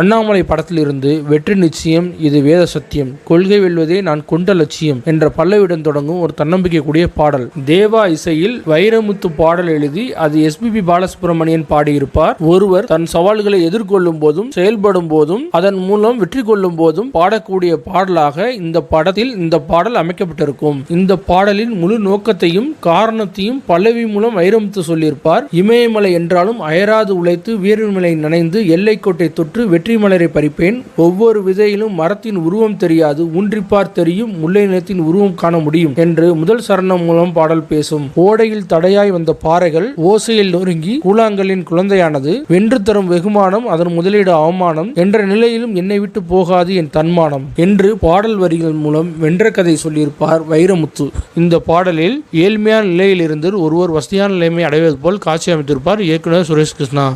அண்ணாமலை படத்திலிருந்து வெற்றி நிச்சயம், இது வேத சத்தியம், கொள்கை வெல்வதே நான் கொண்ட லட்சியம் என்ற பல்லவியுடன் தொடங்கும் ஒரு தன்னம்பிக்கை கூடிய பாடல். தேவா இசையில் வைரமுத்து பாடல் எழுதி அது எஸ்பிபி பாலசுப்ரமணியன் பாடியிருப்பார். ஒருவர் தன் சவால்களை எதிர்கொள்ளும் போதும் செயல்படும் போதும் அதன் மூலம் வெற்றி கொள்ளும் போதும் பாடக்கூடிய பாடலாக இந்த படத்தில் இந்த பாடல் அமைக்கப்பட்டிருக்கும். இந்த பாடலின் முழு நோக்கத்தையும் காரணத்தையும் பல்லவி மூலம் வைரமுத்து சொல்லியிருப்பார். இமயமலை என்றாலும் அயராது உழைத்து வீரமலை நனைந்து எல்லைக்கோட்டை தொற்று வெற்றி மலரை பறிப்பேன். ஒவ்வொரு விதையிலும் மரத்தின் உருவம் தெரியாது, ஊன்றிப்பார் தெரியும், முல்லை நிலத்தின் உருவம் காண முடியும் என்று முதல் சரணம் மூலம் பாடல் பேசும். ஓடையில் தடையாய் வந்த பாறைகள் ஓசையில் நொறுங்கி கூழாங்கலின் குழந்தையானது. வென்று தரும் வெகுமானம் அதன் முதலீடு அவமானம் என்ற நிலையிலும் என்னை விட்டு போகாது என் தன்மானம் என்று பாடல் வரிகள் மூலம் வென்ற கதை சொல்லியிருப்பார் வைரமுத்து. இந்த பாடலில் ஏழ்மையான நிலையில் இருந்து ஒருவர் வசதியான நிலைமை அடைவது போல் காட்சி அமைத்திருப்பார் இயக்குனர் சுரேஷ் கிருஷ்ணா.